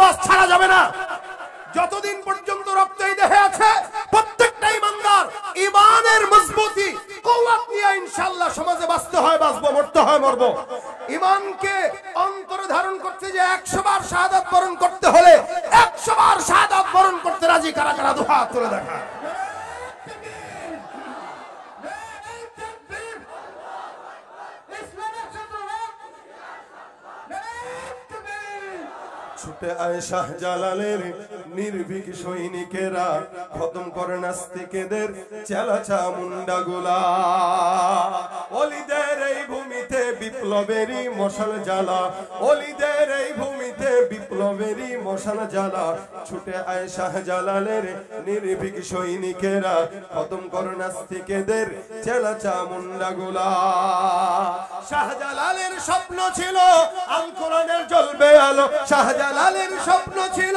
আওয়াজ ছাড়া যাবে না। যতদিন পর্যন্ত রক্ত এই দেহে আছে প্রত্যেকটা ইমানদার ঈমানের মজবুতি কুওয়াত নিয়ে ইনশাআল্লাহ সমাজে বাঁচতে হয় বাঁচবো, মরতে হয় মরবো। ঈমানকে অন্তরে ধারণ করতে যে 100 বার শাহাদাত বরণ করতে হলে 100 বার শাহাদাত বরণ করতে রাজি কারা কারা দুই হাত তুলে দেখা। ছুটে আয় শাহজালালের নির্ভীক সৈনিকেরা, খতম করে নাস্তিকেদের চেলা চামুন্ডা গুলা। ওলিদের এই ভূমিতে বিপ্লবেরই মশাল জ্বালা, ওলিদের এই ভূমিতে বিপ্লবেরই মশাল জ্বালা। ছুটে আয় শাহজালালের নির্ভীক সৈনিকেরা, খতম করে নাস্তিকেদের চেলা চামুন্ডা গুলা। শাহজালালের স্বপ্ন ছিল আল কোরআনের জ্বলবে আলো, শাহজালালের স্বপ্ন ছিল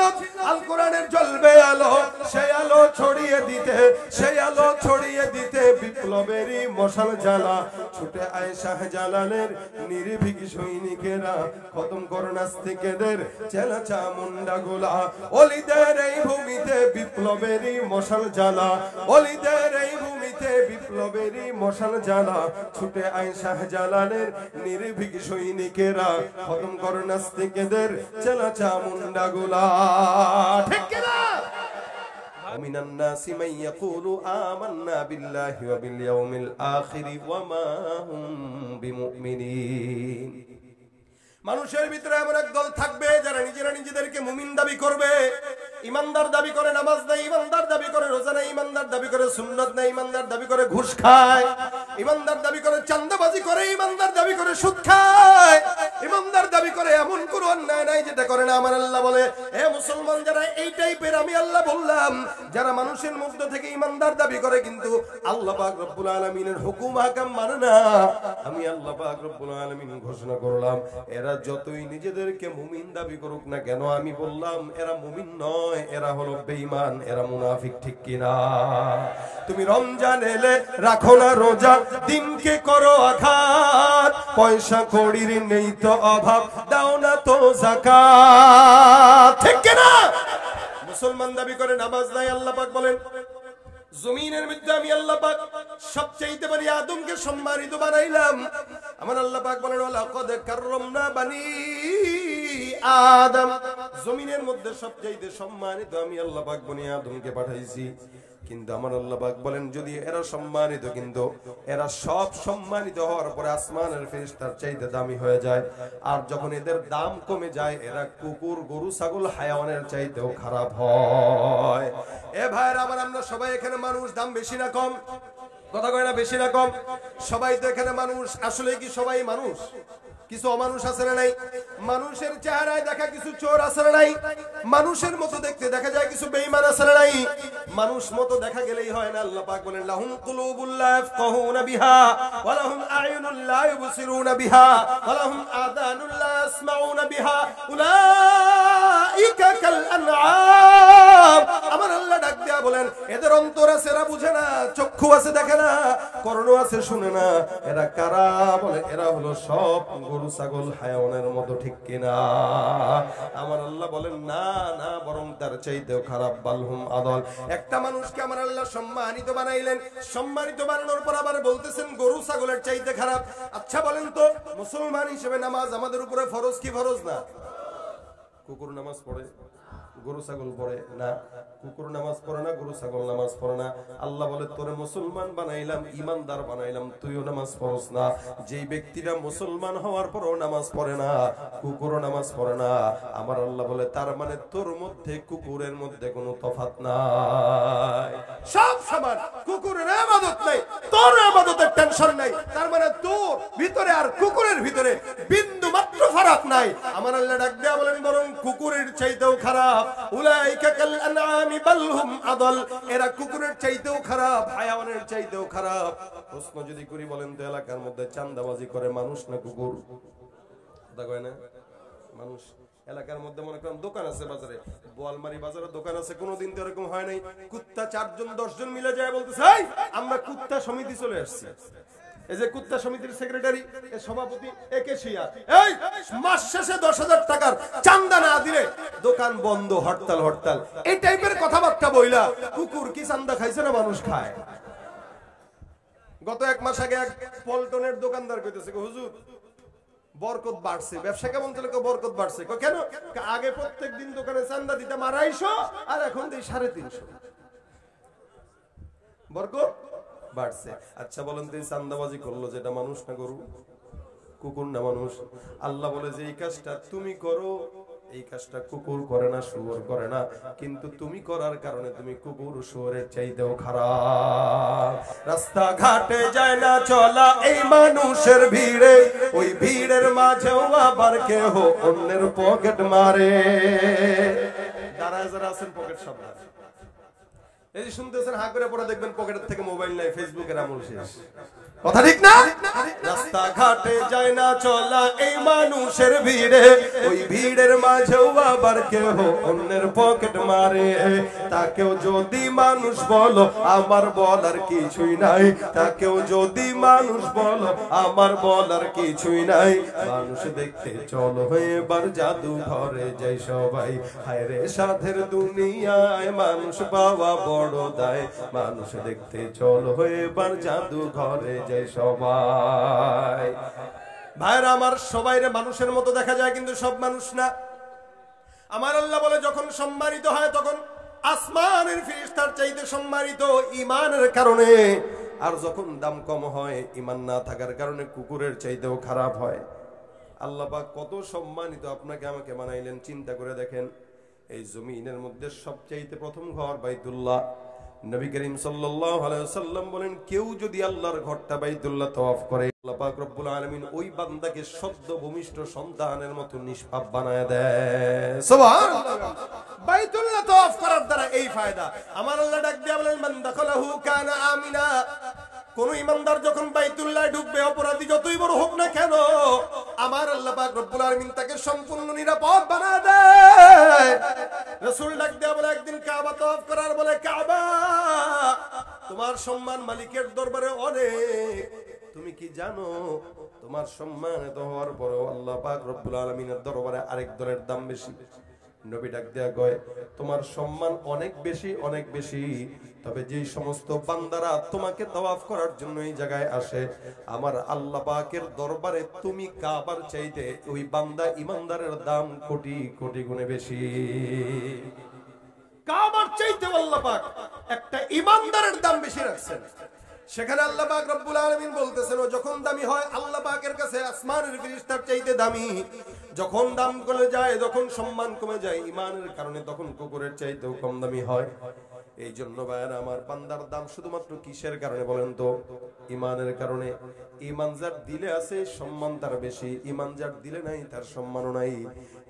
আল কোরআনের জ্বলবে আলো। সেই আলো ছড়িয়ে দিতে, সেই আলো ছড়িয়ে দিতে বিপ্লবেরই মশাল জ্বালা। ছুটে আয় শাহজালালের নির্ভীক সৈনিকেরা, খতম করো নাস্তিকেদের চেলা চামুন্ডা গুলা। ওলিদের এই ভূমিতে বিপ্লবেরই মশাল জ্বালা, ওলিদের এই ভূমিতে বিপ্লবেরই মশাল জ্বালা। ছুটে আয় শাহজালালের নির্ভীক সৈনিকেরা, খতম করো নাস্তিকেদের চেলা চামুন্ডা গুলা। ঠিক কিনা? ومن الناس من يقول آمنا بالله وباليوم الآخر وما هم بمؤمنين। মানুষের ভিতরে এমন এক দল থাকবে যারা নিজেরা নিজেদেরকে মুমিন দাবি করবে, ইমানদার দাবি করে নামাজ নাই, ইমানদার দাবি করে রোজা নাই, ইমানদার দাবি করে সুন্নাত নাই, ইমানদার দাবি করে ঘুষ খায়, ইমানদার দাবি করে চাঁদাবাজি করে, ইমানদার দাবি করে সুদ খায়, ইমানদার দাবি করে এমন কোন অন্যায় নাই যেটা করে না। আমার আল্লাহ বলে, এ মুসলমান যারা এই টাইপের, আমি আল্লাহ বললাম যারা মানুষের মধ্য থেকে ইমানদার দাবি করে কিন্তু আল্লাহ পাক রব্বুল আলামিনের হুকুম হাকাম মানে না, আমি আল্লাহ পাক রব্বুল আলামিন ঘোষণা করলাম এরা যতই নিজেদেরকে মুমিন দাবি করুক না কেন, আমি বললাম এরা মুমিন নয়, এরা হলো বেঈমান, এরা মুনাফিক। ঠিক কিনা? তুমি রমজান এলে রাখো না রোজা, দিনকে করো আঘাত, পয়সা কড়ির নেই তো অভাব, দাও না তো যাকাত। ঠিক কিনা? মুসলমান দাবি করে নামাজ নাই, আল্লাহ পাক বলেন জমিনের মধ্যে আমি আল্লাহ পাক সবচেয়ে বড় আদমকে সম্মানিত বানাইলাম। আমার আল্লাহ পাক বলেন লাকাদ কাররামনা বানি আদম, জমিনের মধ্যে সবচেয়ে সম্মানিত আমি আল্লাহ পাক বনি আদমকে পাঠাইছি। কিন্তু আমার আল্লাহ পাক বলেন যদি এরা সম্মানিত, কিন্তু এরা সব সম্মানিত হওয়ার পরে আসমানের ফেরেশতার চাইতে দামি হয়ে যায়। আর যখন এদের দাম কমে যায় এরা কুকুর, গরু, ছাগল, হায়াওয়ানের চাইতেও খারাপ হয়। এ ভাইরা আমার, আমরা সবাই এখানে মানুষ, দাম বেশি না কম? কথা কয় না বেশি না কম? সবাই তো এখানে মানুষ। আসলে কি সবাই মানুষ? কিছু অমানুষ আছে না নাই? মানুষের চেহারায় দেখা কিছু চোর আছে না নাই? মানুষের মতো দেখতে দেখা যায় কিছু বেঈমান আছে না নাই? মানুষ মতো দেখা গেলেই হয় না। আল্লাহ পাক বলেন লাহুম কুলুবুল লা ইয়াফকাহুনা বিহা ওয়া লাহুম আ'য়ুনুন লা ইউবসিরুনা বিহা ওয়া লাহুম আযানুন লা ইয়াসমাউনা বিহা উলাইকা কাল আনআম। আমার আল্লাহ ডাক দিয়া বলেন এদের অন্তর আছে এরা বুঝে না, চক্ষু আছে দেখে না, কর্ণ আছে শুনে না। এরা কারা? বলে এরা হলো সব গরু, ছাগল, হায়াওয়ানের মতো। ঠিক কিনা? আমার আল্লাহ বলেন না না, বরং তার চাইতেও খারাপ। বালহুম আদল। একটা মানুষকে আমার আল্লাহ সম্মানিত বানাইলেন, সম্মানিত বানানোর পর আবার বলতেছেন গরু, ছাগলের চাইতে খারাপ। আচ্ছা বলেন তো, মুসলমান হিসেবে নামাজ আমাদের উপরে ফরজ কি ফরজ না? কুকুর নামাজ পড়ে, গরু ছাগল পড়ে না। কুকুর নামাজ পড়ে না, গরু ছাগল নামাজ পড়ে না। আল্লাহ বলে তোরে মুসলমান বানাইলাম, ইমানদার বানাইলাম, তুইও নামাজ পড়স না। যেই ব্যক্তিরা মুসলমান হওয়ার পরও নামাজ পড়ে না, কুকুরও নামাজ পড়ে না, আমার আল্লাহ বলে তার মানে তোর মধ্যে কুকুরের মধ্যে কোনো তফাৎ নাই, সব সমান। কুকুরের ইবাদত নাই, তোর ইবাদতের টেনশন নাই, তার মানে তোর ভিতরে আর কুকুরের ভিতরে বিন্দু মাত্র ফারাক নাই। আমার আল্লাহ ডাক দেয়া বলেন বরং কুকুরের চাইতেও খারাপ। উলাইকা কাল আনআমি বাল হুম আদল। এরা কুকুরের চাইতেও খারাপ, হায়াওয়ানের চাইতেও খারাপ। প্রশ্ন যদি করি বলেন তো এলাকার মধ্যে চাঁদাবাজি করে মানুষ না কুকুর? কথা কয় না? মানুষ। এলাকার মধ্যে মনে করেন দোকান আছে বাজারে, বোয়ালমারি বাজারে দোকান আছে, কোনোদিন তো এরকম হয় নাই কুত্তা 4 জন 10 জন মিলে যায় বলতেছে এই আমরা কুত্তা সমিতি চলে আসছি। এই যে কুত্তা সমিতির সেক্রেটারি, এর সভাপতি, একে শিয়া, এই মাস শেষে 10,000 টাকার চাঁদা না দিলে দোকান বন্ধ, হরতাল হরতাল, এই টাইপের কথাবার্তা বইলা কুকুর কি চান্দা খাইছে না মানুষ খায়? গত 1 মাস আগে এক পল্টনের দোকানদার কইতেছে, হুজুর বরকত বাড়ছে, ব্যবসা কেমন চলে? বরকত বাড়ছে। কেন? আগে প্রত্যেকদিন দোকানে চান্দা দিতাম 250, আর এখন দিই 350। বরকত বাড়ছে। আচ্ছা বলেন তো, চান্দাবাজি করলো যেটা মানুষ না গরু? কুকুর না মানুষ? আল্লাহ বলে যে এই কাজটা তুমি করো, এই কাজটা কুকুর করে না, শুয়োর করে না, কিন্তু তুমি করার কারণে তুমি কুকুর শুয়োরের চাইতেও খারাপ। রাস্তাঘাটে যায় না চলা এই মানুষের ভিড়ে, ওই ভিড়ের মাঝেও আবার কেহ অন্যের পকেট মারে। দাঁড়ায় যারা আছেন পকেট সাবধান। এই যে শুনতেছেন, হা করে পরে দেখবেন পকেটের থেকে মোবাইল নাই, ফেসবুকের আমল শেষ। কথা ঠিক না? রাস্তাঘাটে যায় না চলা এই মানুষের ভিড়ে, ওই ভিড়ের মাঝেও আবার কেহ অন্যের পকেট মারে। তাকেও যদি মানুষ বলো আমার বলার কিছুই নাই, তাকেও যদি মানুষ বলো আমার বলার কিছুই নাই। মানুষ দেখতে চলো এবার জাদু ঘরে যাই সবাই, হায় রে সাধের দুনিয়ায় মানুষ পাওয়া বড় দায়। মানুষ দেখতে চলো এবার জাদু ঘরে যাই সবাই। ভাইরা আমার, সবাইরে মানুষের মতো দেখা যায়, কিন্তু সব মানুষ না। আমার আল্লাহ বলে যখন সম্মানিত হয় তখন আসমানের ফেরেশতার চাইতে সম্মানিত ঈমানের কারণে, আর যখন দাম কম হয় ঈমান না থাকার কারণে কুকুরের চাইতেও খারাপ হয়। আল্লাহ পাক কত সম্মানিত আপনাকে আমাকে বানাইলেন, চিন্তা করে দেখেন। এই জমিনের মধ্যে সবচাইতে প্রথম ঘর বাইতুল্লাহ। নবী করিম সাল্লাল্লাহু আলাইহি ওয়াসাল্লাম বলেন, কেউ যদি আল্লাহর ঘরটা বাইতুল্লাহ তওয়াফ করে, আল্লাহ পাক রব্বুল আলামিন ওই বান্দাকে সদ্য ভূমিষ্ঠ সন্তানের মতো নিষ্পাপ বানায় দেয়। সুবহানাল্লাহ। বাইতুল্লাহ তওয়াফ করার দ্বারা এই ফায়দা। আমার আল্লাহ ডাক দিয়া বলেন, মান দাখালাহু কানা আমিনা। কোন ইমানদার যখন বাইতুল্লাহ ঢুকবে, অপরাধী যতই বড় হোক না কেন, আমার আল্লাহ পাক রব্বুল আলামিন তাকে সম্পূর্ণ নিরাপদ বানায় দেয়। রাসূল ডাক দেয়া বলে, একদিন কাবা তওয়াফ করার বলে, কাবা তোমার সম্মান মালিকের দরবারে অনেক, তুমি কি জানো তোমার সম্মান এত হওয়ার পরেও আল্লাহ পাক রব্বুল আলামিনের দরবারে আরেক দলের দাম বেশি। নবী ডাক দেয়া কয়, তোমার সম্মান অনেক বেশি, অনেক বেশি, তবে যেই সমস্ত বান্দারা তোমাকে তাওয়াফ করার জন্য এই জায়গায় আসে, আমার আল্লাহ পাকের দরবারে তুমি কাবার চাইতে ওই বান্দা ইমানদারের দাম কোটি কোটি গুণে বেশি। কাবার চাইতে আল্লাহ পাক একটা ইমানদারের দাম বেশি রাখছেন। সেখানে আল্লাহ পাক রব্বুল আলামিন বলতেছেন, ও যখন দামি হয় আল্লাহ পাকের কাছে আসমানের ফেরেশতার চাইতে দামি। যখন দাম কমে যায়, যখন সম্মান কমে যায় ঈমানের কারণে, তখন কুকুরের চাইতেও কম দামি হয়। এই জন্য ভাইরা আমার, বান্দার দাম শুধুমাত্র কিসের কারণে বলেন তো? ঈমানের কারণে। ঈমান যার দিলে আছে সম্মান তার বেশি, ঈমান যার দিলে নাই তার সম্মানও নাই।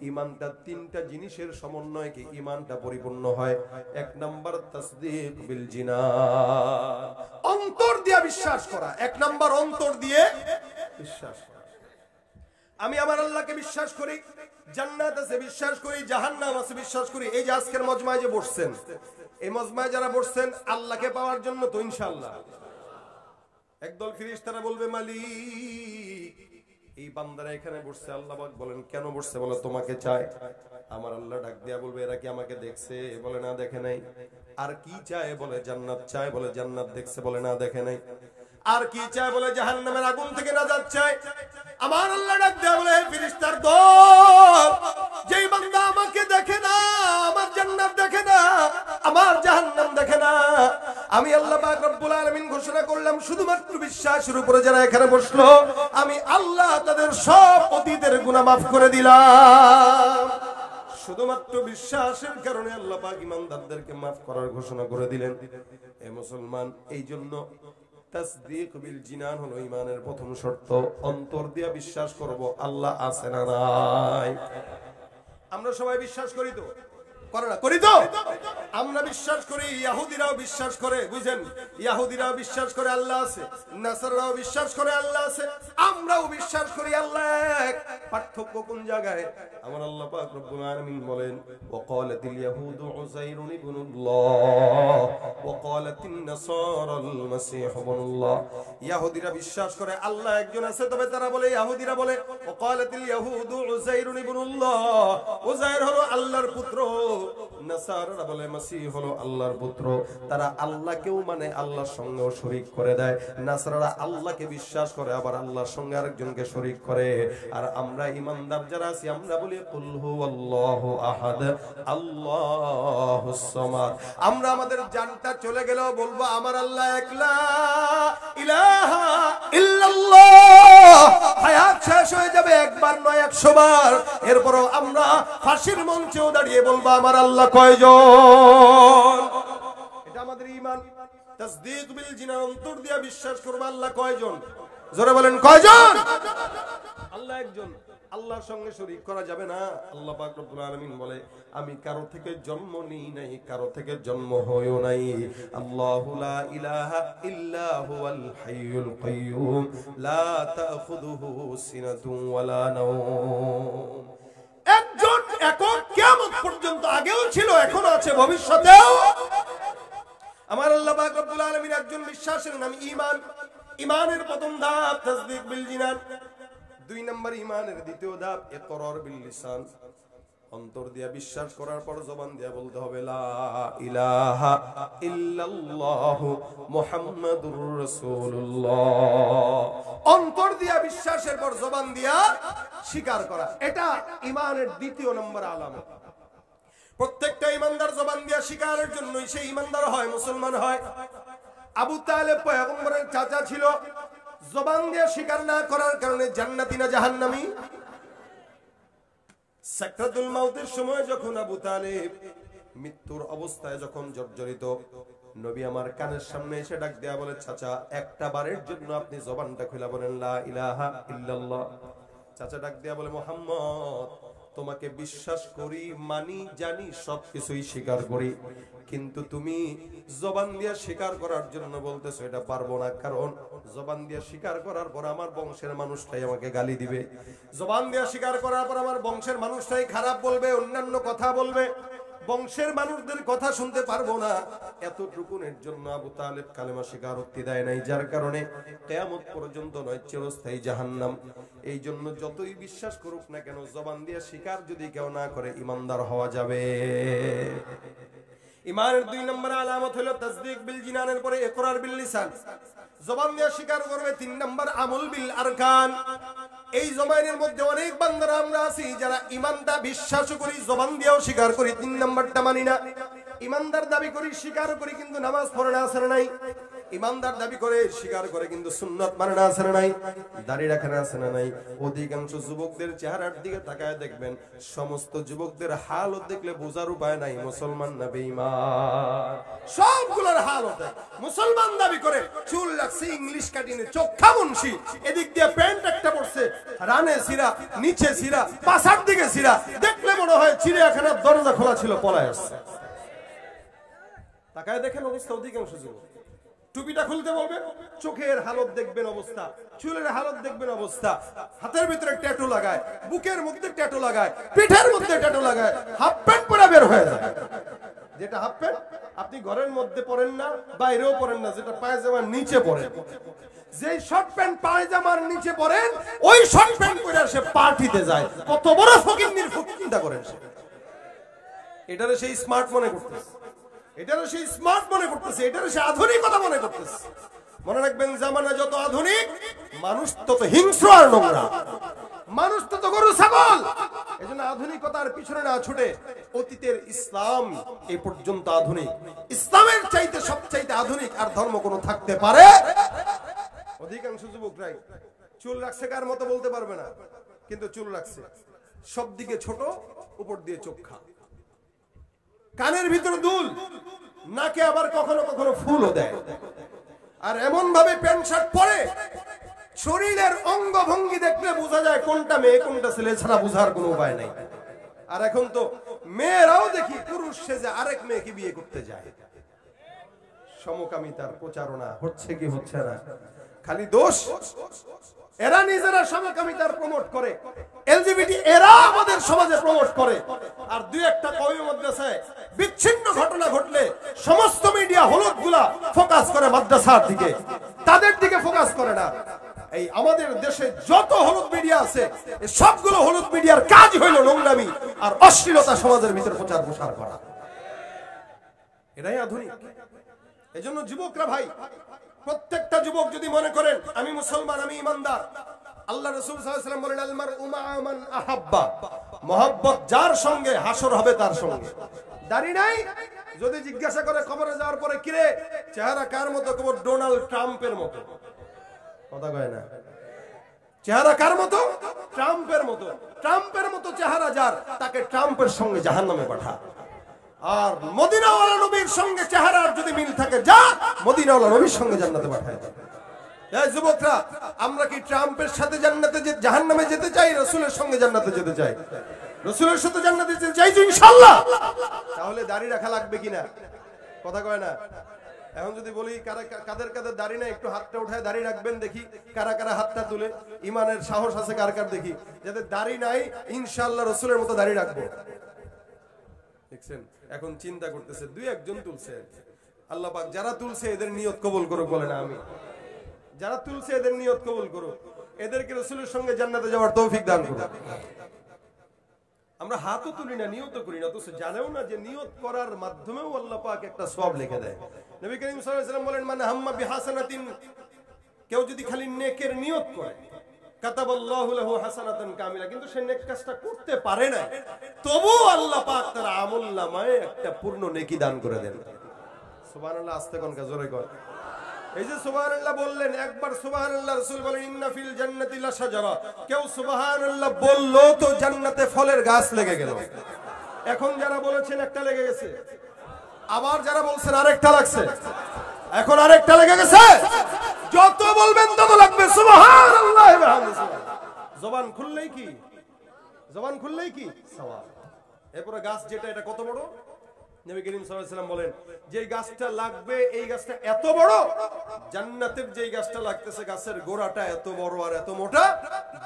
ঈমানটা 3টা জিনিসের সমন্বয়ে কি ঈমানটা পরিপূর্ণ হয়। 1 নাম্বার তাসদীক বিল জিনান, অন্তর দিয়ে বিশ্বাস করা। 1 নাম্বার অন্তর দিয়ে বিশ্বাস করা। আমি আমার আল্লাহকে বিশ্বাস করি, জান্নাত আছে বিশ্বাস করি, জাহান্নাম আছে বিশ্বাস করি। এই যে আজকের মজমায় যে বসছেন, এই মজমায় যারা বসছেন আল্লাহকে পাওয়ার জন্য তো ইনশাআল্লাহ। একদল ফেরেশতারা বলবে, মালিক এই বান্দারা এখানে বসছে, আল্লাহ পাক বলেন কেন বসছে? বলে তোমাকে চায়। আমার আল্লাহ ডাক দিয়া বলবে, এরা কি আমাকে দেখছে? বলে না, দেখে নাই। আর কি চায়? বলে জান্নাত চায়। বলে জান্নাত দেখছে? বলে না, দেখে নাই। আর কি চায়? বলে জাহান্নামের আগুন থেকে নাজাত চায়। আমার আল্লাহ ডাক দেয়া বলে, ফেরেশতার দল, যেই বান্দা আমাকে দেখে না, আমার জান্নাত দেখে না, আমার জাহান্নাম দেখে না, আমি আল্লাহ পাক রব্বুল আলামিন ঘোষণা করলাম শুধুমাত্র বিশ্বাসের উপরে যারা এখানে বসলো, আমি আল্লাহ তাদের সব অতীতের গুনাহ মাফ করে দিলাম। শুধুমাত্র বিশ্বাসের কারণে আল্লাহ পাক ঈমানদারদেরকে মাফ করার ঘোষণা করে দিলেন। এ মুসলমান, এই জন্য তাসদীক বিল জিনান হলো ঈমানের প্রথম শর্ত। অন্তর দিয়ে বিশ্বাস করব আল্লাহ আছে না নাই। আমরা সবাই বিশ্বাস করি তো? করে না? করি তো? আমরা বিশ্বাস করি, ইহুদিরাও বিশ্বাস করে, বুঝেন? ইহুদিরাও বিশ্বাস করে আল্লাহ আছে, নাসারাও বিশ্বাস করে আল্লাহ আছে, আমরাও বিশ্বাস করি আল্লাহ এক। পার্থক্য কোন জায়গায়? আমার আল্লাহ পাক রব্বুল আলামিন বলেন, ওয়াকালাতিল ইয়াহুদু উযাইরুন ইবনুল্লাহ ওয়া ক্বালাতিন নাসারাল মাসীহু ইবনুল্লাহ। ইহুদিরা বিশ্বাস করে আল্লাহ একজন আছে, তবে তারা বলে, ইহুদিরা বলে, ওয়াকালাতিল ইয়াহুদু উযাইরুন ইবনুল্লাহ, উযাইর হলো আল্লাহর পুত্র, নাসারারা বলে মাসীহ হলো আল্লাহর পুত্র। তারা আল্লাহকেও মানে আল্লাহর সঙ্গেও শরীক করে দেয়। নাসারারা আল্লাহকে বিশ্বাস করে, আবার আল্লাহর সঙ্গে আরেকজনকে শরীক করে। আর আমরা ঈমানদার যারা আছি, আমরা বলি কুল হুয়াল্লাহু আহাদ আল্লাহুস সামাদ। আমরা আমাদের জানটা চলে গেলেও বলবো আমার আল্লাহ এক, লা ইলাহা ইল্লাল্লাহ। হায়াত শেষ হয়ে যাবে, একবার নয় 100 বার। এরপরও আমরা ফাঁসির মঞ্চেও দাঁড়িয়ে বলবো আমার আল্লাহ কয়জন। এটা আমাদের ঈমান। তাসদীক বিল জিনান, অন্তর দিয়ে বিশ্বাস করব আল্লাহ কয়জন। জোরে বলেন কয়জন? আল্লাহ একজন, আল্লাহর সঙ্গে শরীক করা যাবে না। আল্লাহ পাক রব্বুল আলামিন বলে, আমি কারো থেকে জন্ম নিই নাই, কারো থেকে জন্ম হইও নাই। আল্লাহু লা ইলাহা ইল্লা হুয়াল হাইয়ুল কাইয়্যুম লা তাখুযুহু সিনাতুন ওয়ালা নাওম। একজন একক, কিয়ামত পর্যন্ত আগেও ছিল, এখনো আছে, ভবিষ্যতেও। আমার আল্লাহ পাক রব্বুল আলামিন একজন, বিশ্বাসের নাম ঈমান। ঈমানের প্রথম ধাপ তাসদীক বিল জিনান। 2 নম্বর ঈমানের দ্বিতীয় ধাপ ইকরার বিল লিসান। অন্তর দিয়া বিশ্বাস করার পর জবান দিয়া বলতে হবে লা ইলাহা ইল্লাল্লাহু মুহাম্মাদুর রাসূলুল্লাহ। অন্তর দিয়া বিশ্বাসের পর জবান দিয়া স্বীকার করা, এটা ঈমানের দ্বিতীয় নম্বর আলামত। প্রত্যেকটা ঈমানদার জবান দিয়া স্বীকারের জন্যই সে ঈমানদার হয়, মুসলমান হয়। আবু তালেব পয়গম্বরের চাচা ছিল, জবান দিয়ে স্বীকার না করার কারণে জান্নাতি না জাহান্নামী? সাকরাতুল মাউতের সময় যখন আবু তালেব মৃত্যুর অবস্থায় যখন জর্জরিত, নবী আমার কানের সামনে এসে ডাক দেয়া বলে, চাচা একটা বারের জন্য আপনি জবানটা খুলে বলেন লা ইলাহা ইল্লাল্লাহ। চাচা ডাক দেয়া বলে, মুহাম্মদ তোমাকে বিশ্বাস করি, মানি, জানি, সবকিছুই স্বীকার করি, কিন্তু তুমি জবান দিয়ে স্বীকার করার জন্য বলতেছো, এটা পারবো না। কারণ জবান দিয়ে স্বীকার করার পর আমার বংশের মানুষটাই আমাকে গালি দিবে, জবান দিয়ে স্বীকার করার পর আমার বংশের মানুষটাই খারাপ বলবে, অন্যান্য কথা বলবে, বংশের মানুষদের কথা শুনতে পারবো না। এতটুকুনের জন্য আবু তালেব কালেমা স্বীকারোক্তি দেয় নাই, যার কারণে কিয়ামত পর্যন্ত নয়, চিরস্থায়ী জাহান্নাম। এই জন্য যতই বিশ্বাস করুক না কেন, জবান দিয়ে স্বীকার যদি কেউ না করে, ঈমানদার হওয়া যাবে। ঈমানের 2 নম্বর আলামত হলো তাসদীক বিল জিনানের পরে ইকরার বিল লিসান। জবান দিয়ে স্বীকার করবে। 3 নম্বর আমল বিল আরকান। এই জবানের মধ্যে অনেক বান্দারা আমরা আছি যারা ঈমানটা বিশ্বাস করি, জবান দিয়েও স্বীকার করি, 3 নম্বরটা মানি না। ঈমানদার দাবি করি, স্বীকার করি, কিন্তু নামাজ পড়ে না, আছে না নাই? ঈমানদার দাবি করে, স্বীকার করে, কিন্তু সুন্নাত মানে না, আছে না নাই? দাড়ি রাখে না, আছে না নাই? অধিকাংশ যুবকদের চেহারার দিকে তাকায় দেখবেন, সমস্ত যুবকদের হালত দেখলে বোঝার উপায় নাই মুসলমান না বেঈমান। সবগুলোর হালত মুসলমান দাবি করে, চুল রাখছে ইংলিশ কাটিনে, চোখা মুন্সি, এদিক দিয়ে প্যান্ট একটা পড়ছে, রানে সিরা, নিচে সিরা, পাশার দিকে সিরা, দেখলে মনে হয় চিড়িয়াখানার দরজা খোলা ছিল, পলায় আসছে। তাকায় দেখেন অবস্থা অধিকাংশ যুবক। টুপিটা খুলতে বলবে, চোখের হালত দেখবেন অবস্থা, চুলের হালত দেখবেন অবস্থা, হাতের ভিতরে ট্যাটু লাগায়, বুকের মধ্যে ট্যাটু লাগায়, পিঠের মধ্যে ট্যাটু লাগায়, হাফ প্যান্ট পরে বের হয়ে যায়। যেটা হাফ প্যান্ট আপনি ঘরের মধ্যে পরেন না, বাইরেও পরেন না, যেটা পায়জামার নিচে পরেন। যে শর্ট প্যান্ট পায়জামার নিচে পরেন, ওই শর্ট প্যান্ট পরে সে পার্টিতে যায়। কত বড় ফকিন্নির চিন্তা করেন। এটারে সেই স্মার্ট মনে করতেছে, এটারও সেই স্মার্ট মনে করতেছে, এটারও সে আধুনিকতা মনে করতেছে। মনে রাখবেন, জামানা যত আধুনিক, মানুষ তত হিংস্র আর নোংরা, মানুষ তত গরু ছাগল। এজন্য আধুনিকতার পিছনে না ছুটে অতীতের ইসলাম এই পর্যন্ত আধুনিক। ইসলামের চাইতে সবচাইতে আধুনিক আর ধর্ম কোনো থাকতে পারে? অধিকাংশ যুবকরাই চুল রাখছে, কার মতো বলতে পারবে না, কিন্তু চুল রাখছে, সব দিকে ছোট, উপর দিয়ে চোখা, কানের ভিতরে দুল, নাকে আবার কখনো কখনো ফুলও দেয়, আর এমন ভাবে প্যান্ট শার্ট পরে, শরীরের অঙ্গভঙ্গি দেখলে বোঝা যায় কোনটা মেয়ে কোনটা ছেলে, ছাড়া বোঝার কোনো উপায় নাই। আর এখন তো মেয়েরাও দেখি পুরুষ সেজে আরেক মেয়েকে বিয়ে করতে যায়। সমকামিতার প্রচারণা হচ্ছে কি হচ্ছে না? খালি দোষ এরা নিজেরা সমকামিতার প্রমোট করে, এলজিবিটি এরা আমাদের সমাজে প্রমোট করে। আর দুই একটা কওমি মাদ্রাসায় বিচ্ছিন্ন ঘটনা ঘটলে সমস্ত মিডিয়া হলুদগুলা ফোকাস করে মাদ্রাসার দিকে, তাদের দিকে ফোকাস করে না। এই আমাদের দেশে যত হলুদ মিডিয়া আছে সবগুলো হলুদ মিডিয়ার কাজ হইল নোংরামি আর অশ্লীলতা সমাজের ভিতরে প্রচার প্রসার করা। এটাই আধুনিক। এজন্য যুবকরা ভাই, প্রত্যেকটা যুবক যদি মনে করেন আমি মুসলমান, আমি ইমানদার, আল্লাহ রাসূল সাল্লাল্লাহু আলাইহি ওয়াসাল্লাম বলেন আল মারউ মা'a মান আহাব্বা, মহব্বত যার সঙ্গে হাসর হবে তার সঙ্গে। দাড়ি নাই যদি জিজ্ঞাসা করে কবরে যাওয়ার পরে কিরে চেহারা কার মতো, কবর ডোনাল্ড ট্রাম্পের মতো। কথা কয় না? চেহারা কার মতো? ট্রাম্পের মতো। ট্রাম্পের মতো চেহারা যার, তাকে ট্রাম্পের সঙ্গে জাহান্নামে পাঠা। আর মদিনাওয়ালা নবীর সঙ্গে চেহারার যদি মিল থাকে, যা মদিনাওয়ালা নবীর সঙ্গে জান্নাতে পাঠায়। এই যুবকরা, আমরা কি ট্রাম্পের সাথে জান্নাতে জাহান্নামে যেতে চাই, রাসূলের সঙ্গে জান্নাতে যেতে চাই? রাসূলের সাথে জান্নাতে যেতে চাই তো ইনশাআল্লাহ। তাহলে দাড়ি রাখা লাগবে কিনা? কথা কয় না? এখন যদি বলি কাদের কাদের দাড়ি নাই, একটু হাতটা উঠায় দাড়ি রাখবেন দেখি কারা কারা হাতটা তুলে। ইমানের সাহস আছে কার কার দেখি, যাদের দাড়ি নাই ইনশাআল্লাহ রাসূলের মতো দাড়ি রাখবো। দেখছেন, এখন চিন্তা করতেছে দুই একজন তুলছে। আল্লাহ পাক যারা তুলছে এদের নিয়ত কবুল করুক, বলে না আমি। যারা তুলছে এদের নিয়ত কবুল করুক, এদেরকে রাসূলের সঙ্গে জান্নাতে যাওয়ার তৌফিক দান করুক। আমরা হাতও তুলি না, নিয়তও করি না, অথচ জানেও না যে নিয়ত করার মাধ্যমেও আল্লাহ পাক একটা সওয়াব লিখে দেয়। নবী করিম সাল্লাল্লাহু আলাইহি ওয়াসাল্লাম বলেন মান হাম্মা বিহাসানাতিন, কেউ যদি খালি নেকের নিয়ত করে, কাতাবাল্লাহু লাহু হাসানাতান কামিলা, কিন্তু সে নেক কাজটা করতে পারে না, তবু আল্লাহ পাক তার আমলনামায় একটা পূর্ণ নেকি দান করে দেন। সুবহানাল্লাহ। আস্তে কোন কা জোরে কর। এই যে সুবহানাল্লাহ বললেন, একবার সুবহানাল্লাহ, রাসূল বলেন ইন্না ফিল জান্নাতি লাশাজারা, কেউ সুবহানাল্লাহ বললো তো জান্নাতে ফলের গাছ লেগে গেল। এখন যারা বলেছেন একটা লেগে গেছে, আবার যারা বলছেন আরেকটা লাগছে, এখন আরেকটা লেগে গেছে। যত বলবেন তত লাগবে সুবহানাল্লাহ ওয়া বিহামদিহি। জবান খুললেই কি, জবান খুললেই কি সওয়াব। এরপরে গাছ যেটা, এটা কত বড়? নবী করিম সাল্লাল্লাহু আলাইহি ওয়াসাল্লাম বলেন যে গাছটা লাগবে, এই গাছটা এত বড়, জান্নাতের যে গাছটা লাগতেছে গাছের গোড়াটা এত বড় আর এত মোটা,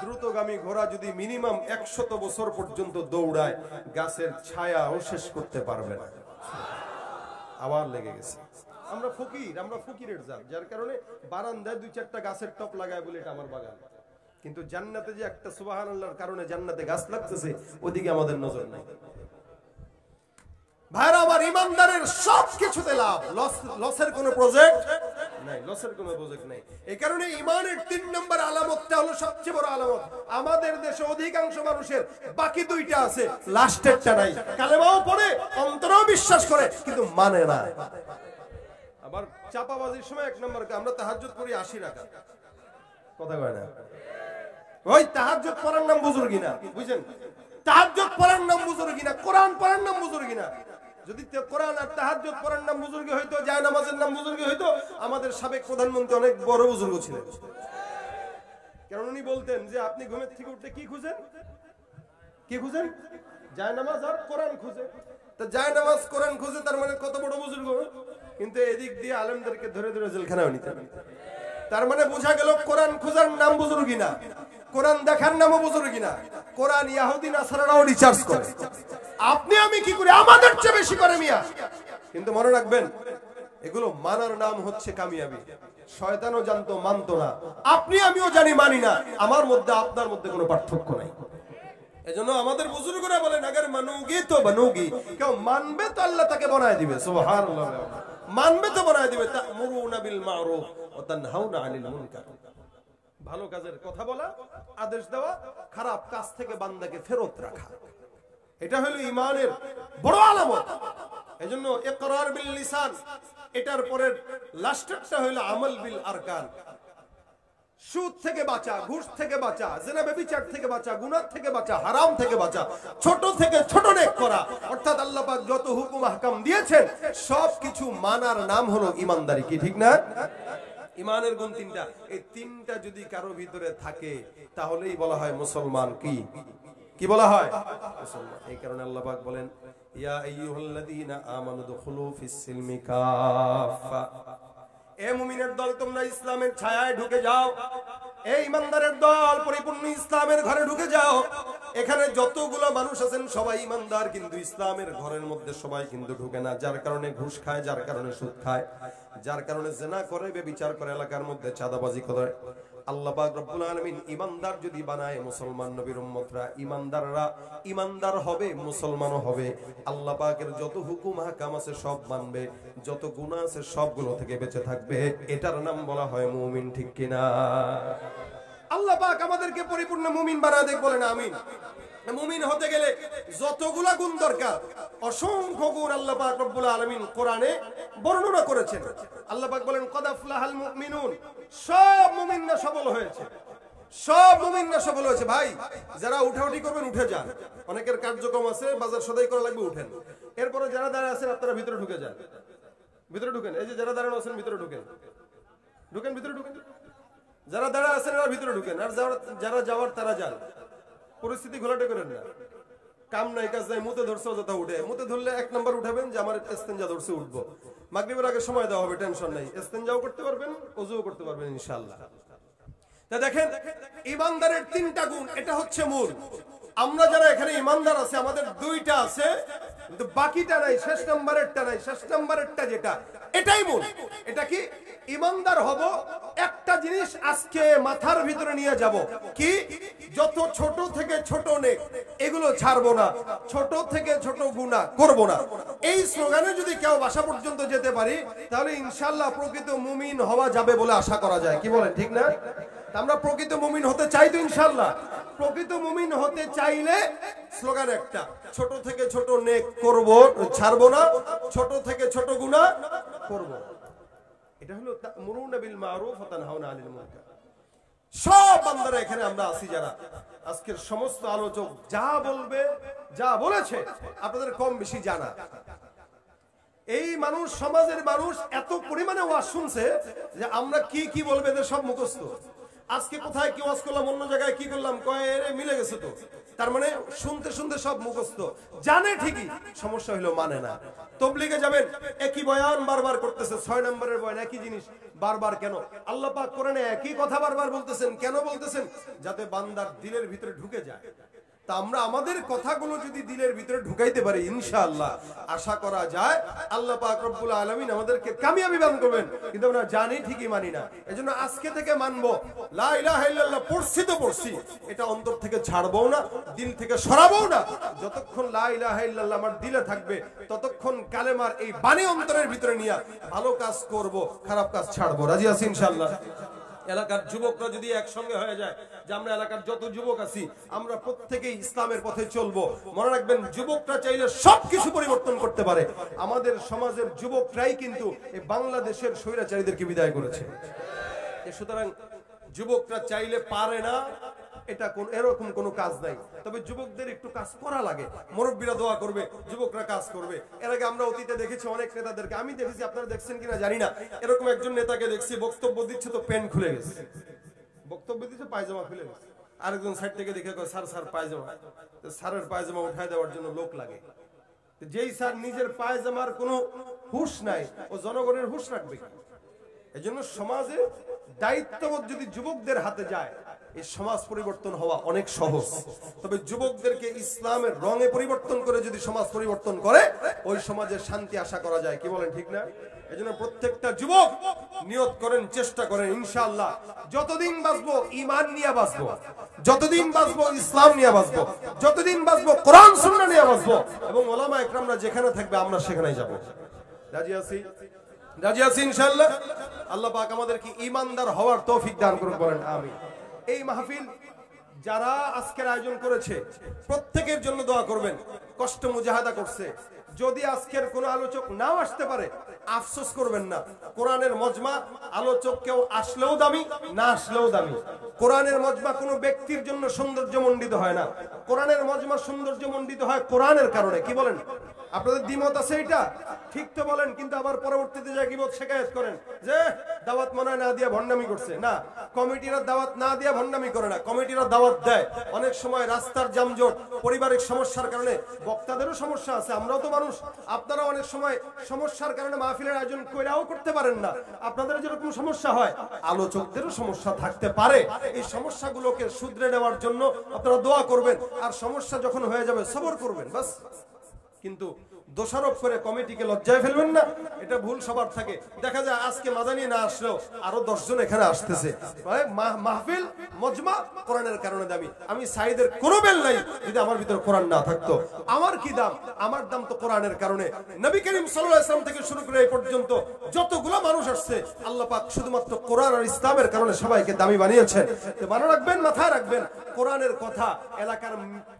দ্রুতগামী ঘোড়া যদি মিনিমাম 100 বছর পর্যন্ত দৌড়ায় গাছের ছায়াও শেষ করতে পারবে না। আবার লেগে গেছে। আমরা ফকির, আমরা ফকিরের জাত, যার কারণে বারান্দায় দুই চারটা গাছের টপ লাগায় বলে এটা আমার বাগান। কিন্তু জান্নাতে যে একটা সুবহানাল্লাহর কারণে জান্নাতে গাছ লাগতেছে, ওদিকে আমাদের নজর নাই। ভাইরা আমার, ইমানদারের সব কিছুতে লাভ, লসের কোনো প্রজেক্ট নাই, লসের কোনো প্রজেক্ট নাই। এই কারণে ইমানের 3 নম্বর আলামতটা হলো সবচেয়ে বড় আলামত। আমাদের দেশে অধিকাংশ মানুষের বাকি দুইটা আছে, লাস্টেরটা নাই। কালেমাও পড়ে, অন্তরেও বিশ্বাস করে, কিন্তু মানে না। আবার চাপাবাজির সময় 1 নম্বর, আমরা তাহাজ্জুদ করি 80 রাকাত। কথা কয় না? ওই তাহাজ্জুদ পড়ার নাম বুজুর্গি না, বুঝছেন? তাহাজ্জুদ পড়ার নাম বুজুর্গি না, কোরআন পড়ার নাম বুজুর্গি না। যদি কোরআন আর তাহাজ্জুদ পড়ার নাম বুজুর্গি হইতো, যায় নামাজের নাম বুজুর্গি হইতো, আমাদের সাবেক প্রধানমন্ত্রী অনেক বড় বুজুর্গ ছিলেন। কারণ উনি বলতেন যে আপনি ঘুমের থেকে উঠতে কি খুঁজেন? কি খুঁজেন? যায় নামাজ আর কোরআন খুঁজে। তা যায় নামাজ কোরআন খুঁজে, তার মানে কত বড় বুজুর্গ। কিন্তু এদিক দিয়ে আলেমদেরকে ধরে ধরে জেলখানায় নিতেন। তার মানে বোঝা গেল কোরআন খোঁজার নাম বুজুর্গি না, কোরআন দেখার নামও বুজুর্গি না। কোরআন ইহুদি নাসারারাও রিচার্জ করে, আপনি আমি কি করি? আমাদের চেয়ে বেশি করে মিয়া। কিন্তু মনে রাখবেন, এগুলো মানার নাম হচ্ছে কামিয়াবি। শয়তানও জানতো, মানতো না। আপনি আমিও জানি, মানি না। আমার মধ্যে আপনার মধ্যে কোনো পার্থক্য নাই। এজন্য আমাদের বুজুর্গরা বলেন আগার মানুগি তো বানুগি, কেউ মানবে তো আল্লাহ তাকে বানায় দিবে। সুবহানাল্লাহ। মানবে তো বানায় দিবে। তা'মুরুনা বিল মা'রুফ ওয়া তানহাউনা আনিল মুনকার, ভালো কাজের কথা বলা, আদেশ দেওয়া, খারাপ কাজ থেকে বান্দাকে ফেরত রাখা, এটা হলো ঈমানের বড় আলামত। এজন্য ইকরার বিল লিসান, এটার পরের লাস্টেরটা হলো আমল বিল আরকান। সুদ থেকে বাঁচা, ঘুষ থেকে বাঁচা, জিনা ব্যভিচার থেকে বাঁচা, গুনাহ থেকে বাঁচা, হারাম থেকে বাঁচা, ছোট থেকে ছোট নেক করা, অর্থাৎ আল্লাহ পাক যত হুকুম আহকাম দিয়েছেন সবকিছু মানার নাম হলো ঈমানদারি। কি ঠিক না? ঈমানের গুণ 3টা। এই 3টা যদি কারো ভিতরে থাকে তাহলেই বলা হয় মুসলমান। কি কি বলা হয়? মুসলমান। এই কারণে আল্লাহ পাক বলেন ইয়া আইয়ুহাল্লাযীনা আমানু দুখুলু ফিস-সিলমি কাফা, এ মুমিনের দল তোমরা ইসলামের ছায়ায় ঢুকে যাও, এই ইমানদারের দল পরিপূর্ণ ইসলামের ঘরে ঢুকে যাও। এখানে যতগুলো মানুষ আছেন সবাই ইমানদার, কিন্তু ইসলামের ঘরের মধ্যে সবাই কিন্তু ঢুকে না। যার কারণে ঘুষ খায়, যার কারণে সুদ খায়, যার কারণে জিনা করে, ব্যভিচার করে, এলাকার মধ্যে চাঁদাবাজি করে। আল্লাহ পাক রব্বুল আলামিন ইমানদার যদি বানায়, মুসলমান নবীর উম্মতরা ইমানদাররা ইমানদার হবে, মুসলমানও হবে। আল্লাহ পাকের যত হুকুম হাকাম আছে সব মানবে, যত গুনাহ আছে সবগুলো থেকে বেঁচে থাকবে। এটার নাম বলা হয় মুমিন, ঠিক কিনা? আল্লাহ পাক আমাদেরকে পরিপূর্ণ মুমিন বানায় দেখ, বলেন আমিন। মুমিন হতে গেলে যতগুলা গুণ দরকার, অসংখ্য গুণ আল্লাহ পাক রব্বুল আলামিন কোরআনে বর্ণনা করেছেন। আল্লাহ পাক বলেন কদ আফলাহাল মুমিনুন, সব মুমিনরা সফল হয়েছে, সব মুমিনরা সফল হয়েছে। ভাই যারা উঠাউঠি করবেন উঠে যান, অনেকের কার্যক্রম আছে, বাজার সদাই করা লাগবে, উঠেন। এরপরে যারা দাঁড়ায় আছেন আপনারা ভিতরে ঢুকে যান, ভিতরে ঢুকেন। এই যে যারা দাঁড়ানো আছেন ভিতরে ঢুকেন, ঢুকেন ভিতরে ঢুকেন। যারা দাঁড়ায় আছেন এরা ভিতরে ঢুকেন, আর যারা যাওয়ার তারা যান। পরিস্থিতি ঘোলাটে করেন না, কাম নাই কাজ নাই, মুতে ধরছে অযথা উঠে। মুতে ধরলে এক নাম্বার উঠাবেন যে আমার ইস্তেঞ্জা ধরছে, উঠবো। মাগরিবের আগে সময় দেওয়া হবে, টেনশন নাই, ইস্তেঞ্জাও করতে পারবেন, ওযুও করতে পারবেন ইনশাআল্লাহ। তা দেখেন ইমানদারের তিনটা গুণ, এটা হচ্ছে মূল। আমরা যারা এখানে ইমানদার আছে আমাদের দুইটা আছে, কিন্তু বাকিটা নাই, শেষ নাম্বারেরটা নাই। শেষ নাম্বারেরটা যেটা, এটাই মূল। এটা কি? ইমানদার হব। একটা জিনিস আজকে মাথার ভিতরে নিয়ে যাব, কি? যত ছোট থেকে ছোট নেক এগুলো ছাড়বো না, ছোট থেকে ছোট গুনাহ করব না। এই স্লোগানে যদি কেউ বাসা পর্যন্ত যেতে পারি, তাহলে ইনশাআল্লাহ প্রকৃত মুমিন হওয়া যাবে বলে আশা করা যায়। কি বলেন, ঠিক না? আমরা প্রকৃত মুমিন হতে চাই তো ইনশাআল্লাহ। প্রকৃত মুমিন হতে চাইলে স্লোগান একটা, ছোট থেকে ছোট নেক করব, ছাড়বো না, ছোট থেকে ছোট গুনাহ করব। এটা হলো তা'মুরুনা বিল মা'রুফ ওয়া তানহাউনা আনিল মুনকার। সব বান্দারা এখানে আমরা আছি যারা, আজকের সমস্ত আলোচক যা বলবে, যা বলেছে আপনাদের কম বেশি জানা। এই মানুষ, সমাজের মানুষ এত পরিমাণে ওয়াজ শুনছে যে আমরা কি কি বলবে এদের সব মুখস্থ। আজকে কোথায় কি ওয়াজ করলাম, অন্য জায়গায় কি করলাম, কয় এরে মিলে গেছে তো। তার মানে শুনতে শুনতে সব মুখস্থ, জানে ঠিকই, সমস্যা হলো মানে না। তবলিগে যাবেন, একই বয়ান বারবার করতেছে, 6 নম্বরের বয়ান, একই জিনিস বারবার। কেন? আল্লাহ পাক কোরআনে একই কথা বারবার বলতেছেন। কেন বলতেছেন? যাতে বান্দার দিলের ভিতরে ঢুকে যায়। তা আমরা আমাদের কথাগুলো যদি দিলের ভিতরে ঢুকাইতে পারি, ইনশাআল্লাহ আশা করা যায় আল্লাহ পাক রব্বুল আলামিন আমাদেরকে কামিয়াবি দান করবেন। কিন্তু আমরা জানি ঠিকই মানি না। এজন্য আজকে থেকে মানবো, লা ইলাহা ইল্লাল্লাহ পড়ছি তো পড়ছি, এটা অন্তর থেকে ছাড়বো না, দিল থেকে সরাবো না। যতক্ষণ লা ইলাহা ইল্লাল্লাহ আমার দিলে থাকবে, ততক্ষণ কালেমার এই বাণী অন্তরের ভিতরে নিয়ে ভালো কাজ করব, খারাপ কাজ ছাড়বো। রাজি আছি ইনশাআল্লাহ? এলাকার যুবকরা যদি একসঙ্গে হয়ে যায়, যে আমরা এলাকার যত যুবক আছি আমরা প্রত্যেকেই ইসলামের পথে চলবো, মনে রাখবেন যুবকরা চাইলে সবকিছু পরিবর্তন করতে পারে। আমাদের সমাজের যুবকরাই কিন্তু এই বাংলাদেশের স্বৈরাচারীদেরকে বিদায় করেছে। সুতরাং যুবকরা চাইলে পারে না, এটা কোন এরকম কোনো কাজ নাই। তবে যুবকদের একটু কাজ করা লাগে, মুরব্বীরা দোয়া করবে, যুবকরা কাজ করবে। এর আগে আমরা অতীতে দেখেছি অনেক নেতাদেরকে, আমি দেখেছি, আপনারা দেখছেন কিনা জানি না, এরকম একজন নেতাকে দেখছি বক্তব্য দিচ্ছে তো প্যান্ট খুলে গেছে, বক্তব্য দিচ্ছে পায়জামা খুলে গেছে। আরেকজন সাইড থেকে দেখে কয় স্যার স্যার পায়জামা, তো স্যারের পায়জামা উঠায় দেওয়ার জন্য লোক লাগে। যেই স্যার নিজের পায়জামার কোনো হুঁশ নাই, ও জনগণের হুঁশ রাখবে। এজন্য সমাজে দায়িত্ববোধ যদি যুবকদের হাতে যায়, এই সমাজ পরিবর্তন হওয়া অনেক সহজ। তবে যুবকদেরকে ইসলামের রঙে পরিবর্তন করে যদি সমাজ পরিবর্তন করে, ওই সমাজের শান্তি আশা করা যায়। কি বলেন, ঠিক না? এজন্য প্রত্যেকটা যুবক নিয়ত করেন, চেষ্টা করেন, ইনশাআল্লাহ যতদিন বাঁচবো ঈমান নিয়ে বাঁচবো, যতদিন বাঁচবো ইসলাম নিয়ে বাঁচবো, যতদিন বাঁচবো কোরআন সুন্নাহ নিয়ে বাঁচবো, এবং ওলামা ইকরামরা যেখানে থাকবে আমরা সেখানেই যাব। রাজি আছি? রাজি আছি ইনশাআল্লাহ? আল্লাহ পাক আমাদেরকে ঈমানদার হওয়ার তৌফিক দান করুন, বলেন আমিন। এই মাহফিল যারা আজকের আয়োজন করেছে প্রত্যেকের জন্য দোয়া করবেন। কষ্ট মুজাহাদা করছে, যদি আজকের কোনো আলোচক নাও আসতে পারে আফসোস করবেন না। কোরআনের মজমা আলোচক কেউ আসলেও দামি, না আসলেও দামি। কোরআনের মজমা কোনো ব্যক্তির জন্য সৌন্দর্যমণ্ডিত হয় না, কোরআনের মজমা সৌন্দর্যমণ্ডিত হয় কোরআনের কারণে। কি বলেন? আপনাদের দ্বিমত আছে এটা? ঠিক তো বলেন, কিন্তু আবার পরবর্তীতে যা গীবত শিকায়েত করেন যে দাওয়াত মনে না দিয়া ভণ্ডামি করছে। না, কমিটিরা দাওয়াত না দিয়া ভণ্ডামি করে না, কমিটিরা দাওয়াত দেয়। অনেক সময় রাস্তার যানজট, পারিবারিক সমস্যার কারণে বক্তাদেরও সমস্যা আছে, আমরাও তো মানুষ। আপনারা অনেক সময় সমস্যার কারণে মাহফিলের আয়োজন কইরাও করতে পারেন না। আপনাদের যেরকম সমস্যা হয়, আলোচকদেরও সমস্যা থাকতে পারে। এই সমস্যাগুলোকে শুধরে নেওয়ার জন্য আপনারা দোয়া করবেন, আর সমস্যা যখন হয়ে যাবে সবর করবেন, বাস। কিন্তু দোষারোপ করে কমিটিকে লজ্জায় ফেলবেন না, এটা ভুল সবার থাকে। দেখা যায় আজকে মাদানি না আসলেও আরো 10 জন এখানে আসতেছে। মাহফিল মজমা কোরআনের কারণে দামি। আমি সাইদের কোনো বেল নাই যদি আমার ভিতরে কোরআন না থাকতো। আমার কি দাম? আমার দাম তো কোরআনের কারণে। নবী করিম সাল্লাল্লাহু আলাইহি ওয়াসাল্লাম থেকে শুরু করে এই পর্যন্ত যতগুলো মানুষ আসছে, আল্লাহ পাক শুধুমাত্র কোরআন আর ইসলামের কারণে সবাইকে দামি বানিয়েছেন। তো মনে রাখবেন, মাথায় রাখবেন, কোরআনের কথা এলাকার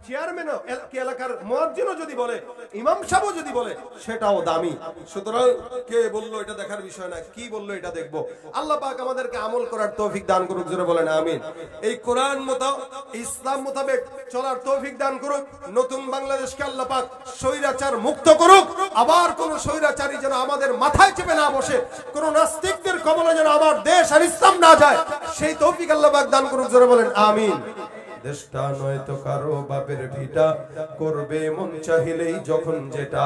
চেয়ারম্যানও, এলাকার মুয়াজ্জিনও যদি বলে, ইমাম সাহেবও যদি বলে, সেটাও দামি। সুতরাং কে বললো এটা দেখার বিষয় না, কি বললো এটা দেখবো। আল্লাহ পাক আমাদেরকে আমল করার তৌফিক দান করুক, জোরে বলেন আমিন। এই কোরআন ইসলাম মোতাবেক চলার তৌফিক দান করুক। নতুন বাংলাদেশকে আল্লাহ পাক স্বৈরাচার মুক্ত করুক। আবার কোন স্বৈরাচারী যেন আমাদের মাথায় চেপে না বসে, কোন নাস্তিকদের কবলে যেন আমার দেশ আর ইসলাম না যায়, সেই তৌফিক আল্লাহ পাক দান করুক, জোরে বলেন আমিন। দেশটা নয়তো কারো বাপের ভিটা, করবে মন চাহিলেই যখন যেটা।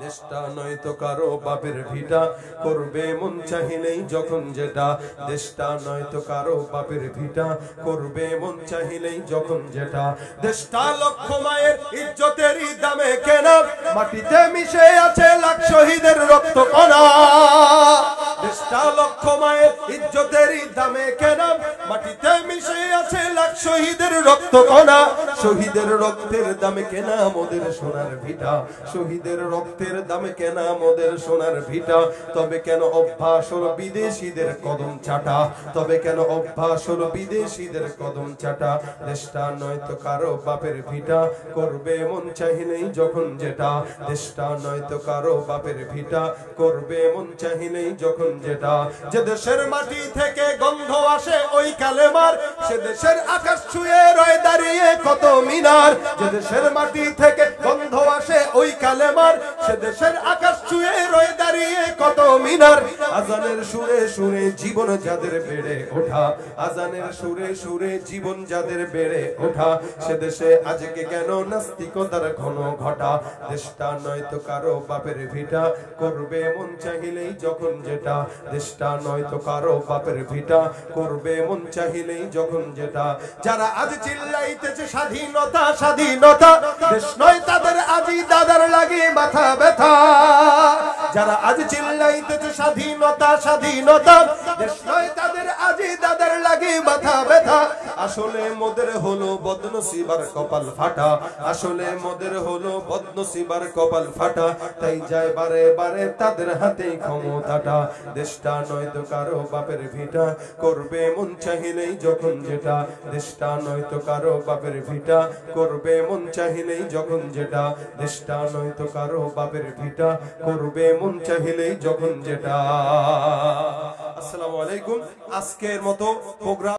দেশটা নয়তো কারো বাপের ভিটা, করবে মন চাহিলেই যখন যেটা। দেশটা নয়তো কারো বাপের ভিটা, করবে মন চাহিলেই যখন যেটা। দেশটা লক্ষ মায়ের ইজ্জতেরই দামে কেনা, মাটিতে মিশে আছে লাখ শহীদের রক্ত কণা। দেশটা লক্ষ মায়ের ইজ্জতেরই দামে কেনা, মাটিতে মিশে আছে লাখ শহীদের রক্ত কণা। শহীদের রক্তের দামে কেনা মোদের সোনার ভিটা, শহীদের রক্তের দামে কেনা মোদের সোনার ভিটা। তবে কেন অভ্যাস হলো বিদেশিদের কদম চাটা, তবে কেন অভ্যাস হলো বিদেশিদের কদম চাটা। দেশটা নয়তো কারো বাপের ভিটা, করবে মন চাহিলেই যখন যেটা। দেশটা নয়তো কারো বাপের ভিটা, করবে মন চাহিলেই যখন যেটা। যে দেশের মাটি থেকে গন্ধ আসে ওই কালেমার, সে দেশের আকাশ ছুঁয়ে রয়ে দাঁড়িয়ে কত মিনার। যে দেশের মাটি থেকে গন্ধ আসে ওই কালেমার, সে দেশের আকাশ ছুঁয়ে রয়ে দাঁড়িয়ে কত মিনার। আজানের সুরে সুরে জীবন যাদের বেড়ে ওঠা, আজানের সুরে সুরে জীবন যাদের বেড়ে ওঠা, সে দেশে আজকে কেন নাস্তিকতার ঘন ঘটা। দেশটা নয়তো কারো বাপের ভিটা, করবে মন চাহিলেই যখন যেটা। দেশটা নয়তো কারো বাপের ভিটা, করবে মন চাহিলেই যখন যেটা। যারা আজ চিল্লাইতেছে স্বাধীনতা স্বাধীনতা, দেশ নয় তাদের আজি দাদার লাগে মাথা ব্যথা। যারা আজ চিল্লাইতেছে স্বাধীনতা স্বাধীনতা, দেশ নয় তাদের আজি দাদার লাগে মাথা ব্যথা। আসলে মোদের হলো বদনসিবার কপাল ফাটা, আসলে মোদের হলো বদনসিবার কপাল ফাটা। তাই যায় বারে বারে তাদের হাতে ক্ষমতাটা। দেশটা নয়তো কারো বাপের ভিটা, করবে মন চাহিলেই যখন যেটা। দেশটা নয়তো কারো বাপের ভিটা, করবে মন চাহিলেই যখন যেটা। দেশটা নয়তো কারো বাপের ভিটা, করবে মন চাহিলেই যখন যেটা। আসসালামু আলাইকুম। আজকের মতো প্রোগ্রাম